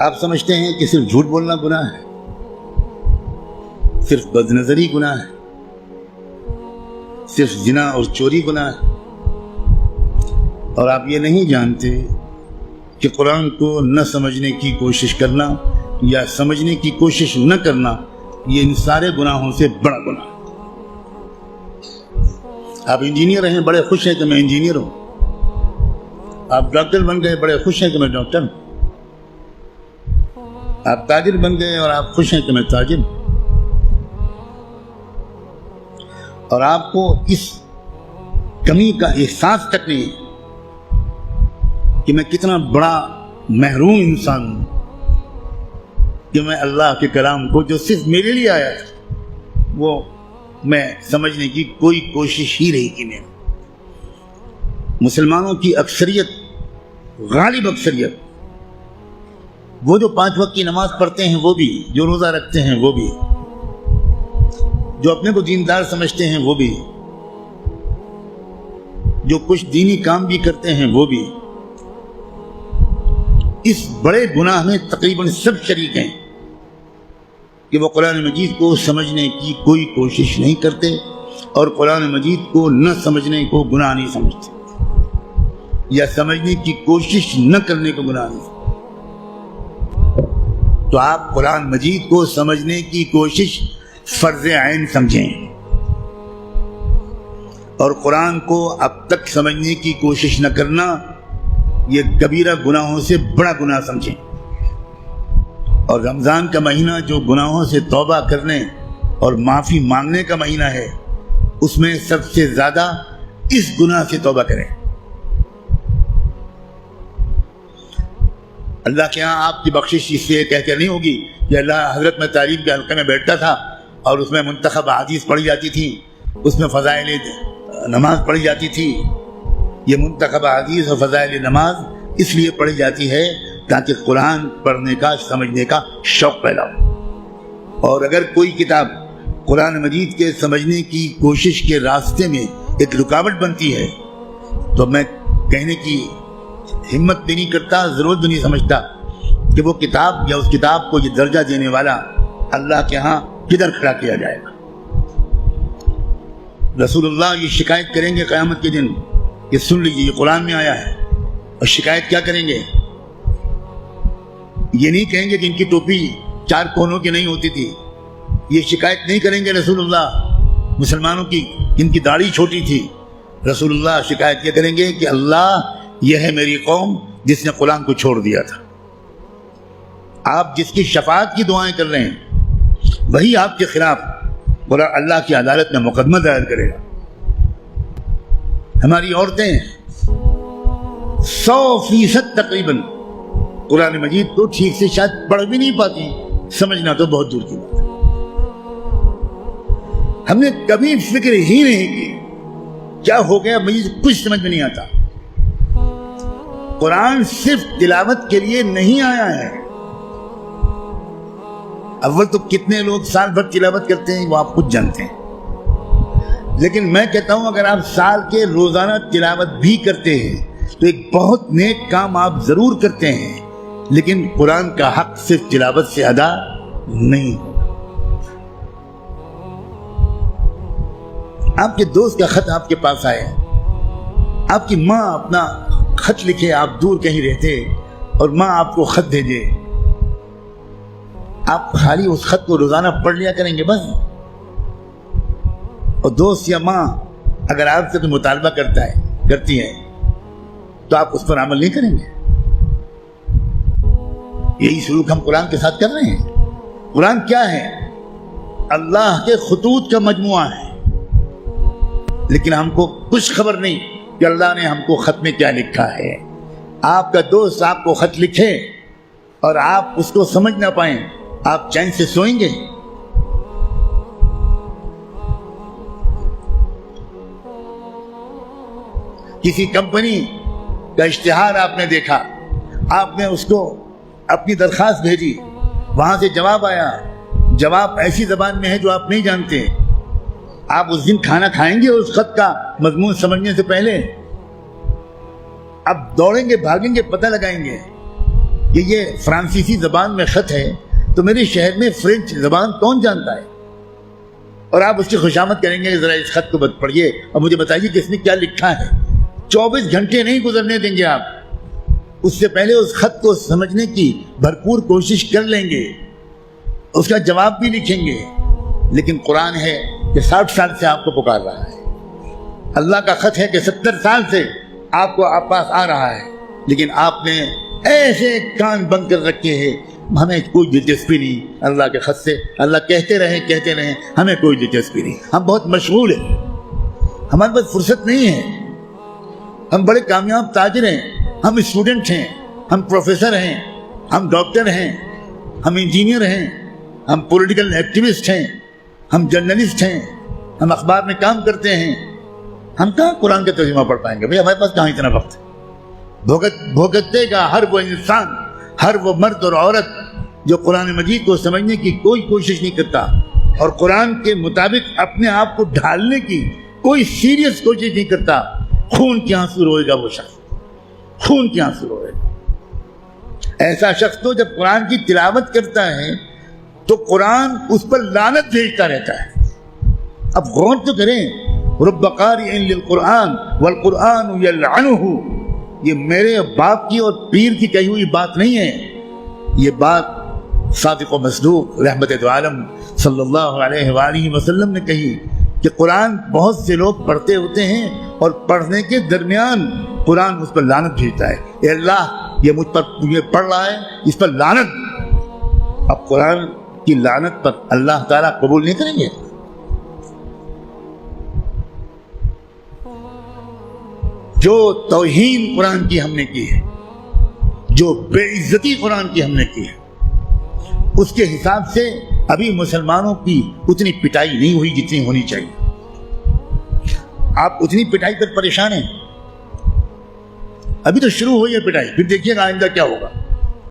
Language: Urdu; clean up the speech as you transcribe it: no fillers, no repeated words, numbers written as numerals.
آپ سمجھتے ہیں کہ صرف جھوٹ بولنا گناہ ہے، صرف بد نظری گناہ ہے، صرف زنا اور چوری گناہ ہے، اور آپ یہ نہیں جانتے کہ قرآن کو نہ سمجھنے کی کوشش کرنا یا سمجھنے کی کوشش نہ کرنا یہ ان سارے گناہوں سے بڑا گناہ ہے۔ آپ انجینئر ہیں، بڑے خوش ہیں کہ میں انجینئر ہوں، آپ ڈاکٹر بن گئے، بڑے خوش ہیں کہ میں ڈاکٹر ہوں، آپ تاجر بن گئے اور آپ خوش ہیں کہ میں تاجر ہوں، اور آپ کو اس کمی کا احساس تک نہیں کہ میں کتنا بڑا محروم انسان ہوں کہ میں اللہ کے کلام کو جو صرف میرے لیے آیا تھا وہ میں سمجھنے کی کوئی کوشش ہی نہیں کی میں۔ مسلمانوں کی اکثریت، غالب اکثریت، وہ جو 5 وقت کی نماز پڑھتے ہیں وہ بھی، جو روزہ رکھتے ہیں وہ بھی، جو اپنے کو دیندار سمجھتے ہیں وہ بھی، جو کچھ دینی کام بھی کرتے ہیں وہ بھی، اس بڑے گناہ میں تقریباً سب شریک ہیں کہ وہ قرآن مجید کو سمجھنے کی کوئی کوشش نہیں کرتے اور قرآن مجید کو نہ سمجھنے کو گناہ نہیں سمجھتے یا سمجھنے کی کوشش نہ کرنے کو گناہ نہیں سمجھتے۔ تو آپ قرآن مجید کو سمجھنے کی کوشش فرض عین سمجھیں اور قرآن کو اب تک سمجھنے کی کوشش نہ کرنا یہ کبیرہ گناہوں سے بڑا گناہ سمجھیں۔ اور رمضان کا مہینہ جو گناہوں سے توبہ کرنے اور معافی مانگنے کا مہینہ ہے، اس میں سب سے زیادہ اس گناہ سے توبہ کریں۔ اللہ کے ہاں آپ کی بخشش اس لیے کہہ کر نہیں ہوگی کہ اللہ حضرت میں تعلیم کے حلقے میں بیٹھتا تھا اور اس میں منتخب احادیث پڑھی جاتی تھی، اس میں فضائل نماز پڑھی جاتی تھی۔ یہ منتخب احادیث اور فضائل نماز اس لیے پڑھی جاتی ہے تاکہ قرآن پڑھنے کا، سمجھنے کا شوق پیدا ہو۔ اور اگر کوئی کتاب قرآن مجید کے سمجھنے کی کوشش کے راستے میں ایک رکاوٹ بنتی ہے تو میں کہنے کی ہمت بھی نہیں کرتا، ضرورت بھی نہیں سمجھتا کہ وہ کتاب یا اس کتاب کو یہ درجہ دینے والا اللہ کے ہاں کدھر کھڑا کیا جائے گا۔ رسول اللہ یہ شکایت کریں گے قیامت کے دن کہ سن لیجیے یہ قرآن میں آیا ہے، اور شکایت کیا کریں گے؟ یہ نہیں کہیں گے کہ ان کی ٹوپی 4 کونوں کی نہیں ہوتی تھی، یہ شکایت نہیں کریں گے رسول اللہ مسلمانوں کی ان کی داڑھی چھوٹی تھی۔ رسول اللہ شکایت کیا کریں گے کہ اللہ یہ ہے میری قوم جس نے قرآن کو چھوڑ دیا تھا۔ آپ جس کی شفاعت کی دعائیں کر رہے ہیں وہی آپ کے خلاف اللہ کی عدالت میں مقدمہ دائر کرے گا۔ ہماری عورتیں 100% تقریباً قرآن مجید کو ٹھیک سے شاید پڑھ بھی نہیں پاتی، سمجھنا تو بہت دور کی بات ہے۔ ہم نے کبھی فکر ہی نہیں کی کیا ہو گیا، مجھے کچھ سمجھ میں نہیں آتا۔ قرآن صرف تلاوت کے لیے نہیں آیا ہے۔ اول تو کتنے لوگ سال بھر تلاوت کرتے ہیں وہ آپ خود جانتے ہیں، لیکن میں کہتا ہوں اگر آپ سال کے روزانہ تلاوت بھی کرتے ہیں تو ایک بہت نیک کام آپ ضرور کرتے ہیں، لیکن قرآن کا حق صرف تلاوت سے ادا نہیں ہوگا۔ آپ کے دوست کا خط آپ کے پاس آئے، آپ کی ماں اپنا خط لکھے، آپ دور کہیں رہتے اور ماں آپ کو خط بھیجے، آپ خالی اس خط کو روزانہ پڑھ لیا کریں گے بس؟ اور دوست یا ماں اگر آپ سے کوئی مطالبہ کرتی ہے تو آپ اس پر عمل نہیں کریں گے؟ یہی سلوک ہم قرآن کے ساتھ کر رہے ہیں۔ قرآن کیا ہے؟ اللہ کے خطوط کا مجموعہ ہے، لیکن ہم کو کچھ خبر نہیں کہ اللہ نے ہم کو خط میں کیا لکھا ہے۔ آپ کا دوست آپ کو خط لکھے اور آپ اس کو سمجھ نہ پائیں، آپ چین سے سوئیں گے؟ کسی کمپنی کا اشتہار آپ نے دیکھا، آپ نے اس کو اپنی درخواست بھیجی، وہاں سے جواب آیا، جواب ایسی زبان میں ہے جو آپ نہیں جانتے، آپ اس دن کھانا کھائیں گے اس خط کا مضمون سمجھنے سے پہلے؟ اب دوڑیں گے، بھاگیں گے، پتہ لگائیں گے کہ یہ فرانسیسی زبان میں خط ہے تو میرے شہر میں فرینچ زبان کون جانتا ہے؟ اور آپ اس کی خوشامد کریں گے کہ ذرا اس خط کو پڑھیے اور مجھے بتائیے کہ اس میں کیا لکھا ہے۔ 24 گھنٹے نہیں گزرنے دیں گے آپ، اس سے پہلے اس خط کو سمجھنے کی بھرپور کوشش کر لیں گے، اس کا جواب بھی لکھیں گے۔ لیکن قرآن ہے کہ 60 سال سے آپ کو پکار رہا ہے، اللہ کا خط ہے کہ 70 سال سے آپ کو آپ پاس آ رہا ہے، لیکن آپ نے ایسے کان بند کر رکھے ہیں، ہمیں کوئی دلچسپی نہیں اللہ کے خط سے۔ اللہ کہتے رہیں ہمیں کوئی دلچسپی نہیں، ہم بہت مشغول ہیں، ہمارے پاس فرصت نہیں ہے، ہم بڑے کامیاب تاجر ہیں، ہم اسٹوڈنٹ ہیں، ہم پروفیسر ہیں، ہم ڈاکٹر ہیں، ہم انجینئر ہیں، ہم پولیٹیکل ایکٹیوسٹ ہیں، ہم جرنلسٹ ہیں، ہم اخبار میں کام کرتے ہیں، ہم کہاں قرآن کا ترجمہ پڑھ پائیں گے؟ بھئی ہمارے پاس کہاں اتنا وقت ہے؟ بھوگتے گا ہر وہ انسان، ہر وہ مرد اور عورت جو قرآن مجید کو سمجھنے کی کوئی کوشش نہیں کرتا اور قرآن کے مطابق اپنے آپ کو ڈھالنے کی کوئی سیریس کوشش نہیں کرتا، خون کے آنسو روئے گا وہ شخص، خون کے آنسو روئے گا۔ ایسا شخص تو جب قرآن کی تلاوت کرتا ہے تو قرآن اس پر لعنت بھیجتا رہتا ہے۔ اب غور تو کریں، رب قارئ للقرآن والقرآن یلعنہ، یہ میرے باپ کی اور پیر کی کہی ہوئی بات نہیں ہے، یہ بات صادق و مصدوق رحمت دو عالم صلی اللہ علیہ وآلہ وسلم نے کہی کہ قرآن بہت سے لوگ پڑھتے ہوتے ہیں اور پڑھنے کے درمیان قرآن اس پر لعنت بھیجتا ہے، اے اللہ یہ مجھ پر یہ پڑھ رہا ہے، اس پر لعنت۔ اب قرآن کی لعنت پر اللہ تعالیٰ قبول نہیں کریں گے؟ جو توہین قرآن کی ہم نے کی ہے، جو بے عزتی قرآن کی ہم نے کی ہے، اس کے حساب سے ابھی مسلمانوں کی اتنی پٹائی نہیں ہوئی جتنی ہونی چاہیے۔ آپ اتنی پٹائی پر پریشان ہیں، ابھی تو شروع ہوئی ہے پٹائی، پھر دیکھیے گا آئندہ کیا ہوگا۔